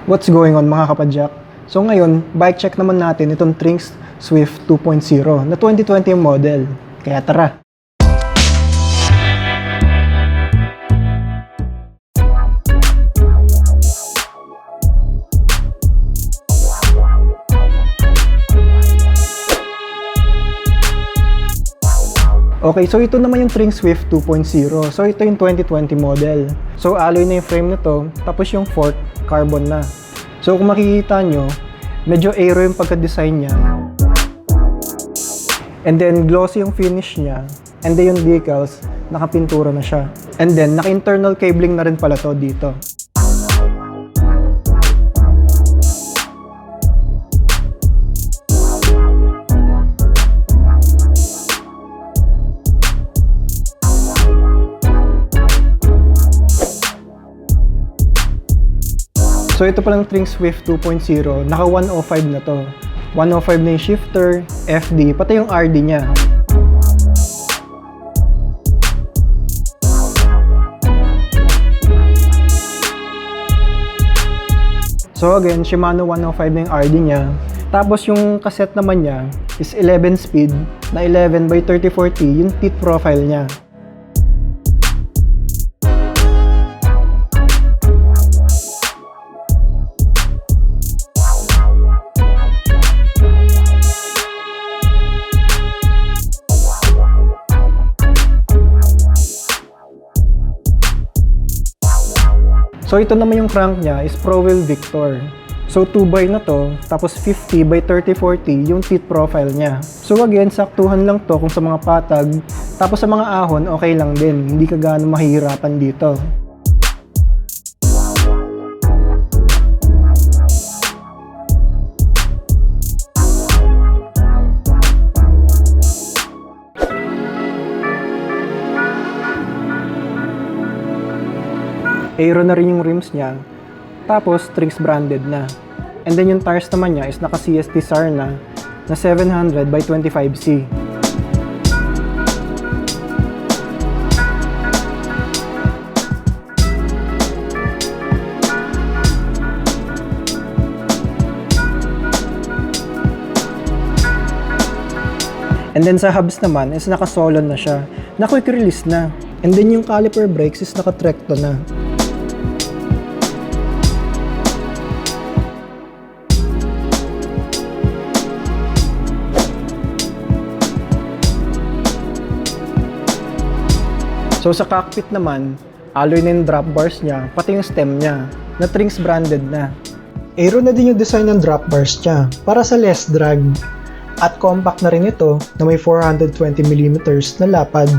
What's going on mga kapadyak? So ngayon, bike check naman natin itong Trinx Swift 2.0 na 2020 model. Kaya tara! Okay, so ito naman yung Trinx Swift 2.0. So ito yung 2020 model. So alloy na yung frame nito, tapos yung fork carbon na. So kung makikita nyo, medyo aero yung pagka-design niya. And then glossy yung finish niya. And then yung decals, nakapintura na siya. And then naka-internal cabling na rin pala to dito. So ito palang Trinx Swift 2.0, naka 105 na to. 105 na yung shifter, FD, pati yung RD niya. So again, Shimano 105 na yung RD niya. Tapos yung cassette naman niya is 11 speed na 11x3040 yung teeth profile niya. So ito naman yung crank niya is ProWheel Victor. So 2x na to, tapos 50x3040 yung teeth profile niya. So again, saktuhan lang to kung sa mga patag, tapos sa mga ahon okay lang din, hindi ka gaano mahihirapan dito. Aero na rin yung rims niya, tapos Trinx branded na. And then yung tires naman niya is naka CST SAR na 700x25C. And then sa hubs naman is naka Solon na siya, na quick release na. And then yung caliper brakes is naka Trecto na. So sa cockpit naman, alloy na yung drop bars niya, pati yung stem niya, na Trinx branded na. Aero na din yung design ng drop bars niya, para sa less drag. At compact na rin ito, na may 420mm na lapad.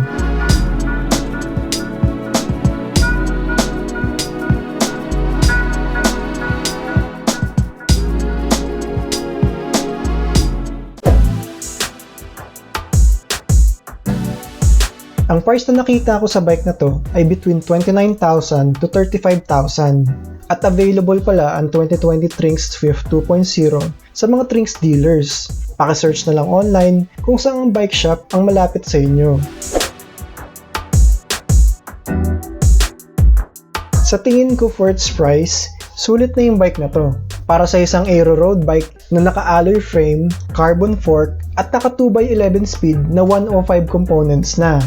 Ang price na nakita ko sa bike na to ay between 29,000 to 35,000 at available pala ang 2020 Trinx Swift 2.0 sa mga Trinx Dealers. Paki-search na lang online kung saan ang bike shop ang malapit sa inyo. Sa tingin ko for its price, sulit na yung bike na to. Para sa isang aero road bike na naka-alloy frame, carbon fork at naka 2x11 speed na 105 components na.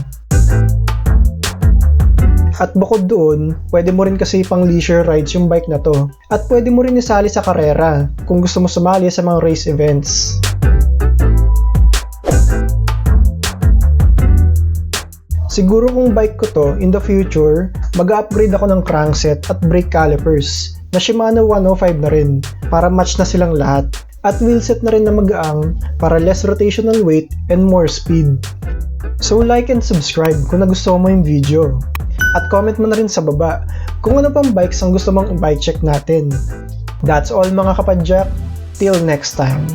At bukod doon, pwede mo rin kasi pang leisure rides yung bike na to. At pwede mo rin isali sa karera kung gusto mo sumali sa mga race events. Siguro kung bike ko to, in the future, mag-upgrade ako ng crankset at brake calipers na Shimano 105 na rin para match na silang lahat. At wheelset na rin na magaang para less rotational weight and more speed. So like and subscribe kung nagustuhan mo yung video. At comment mo na rin sa baba kung ano pang bikes ang gusto mong i-bike check natin. That's all mga kapadyak. Till next time.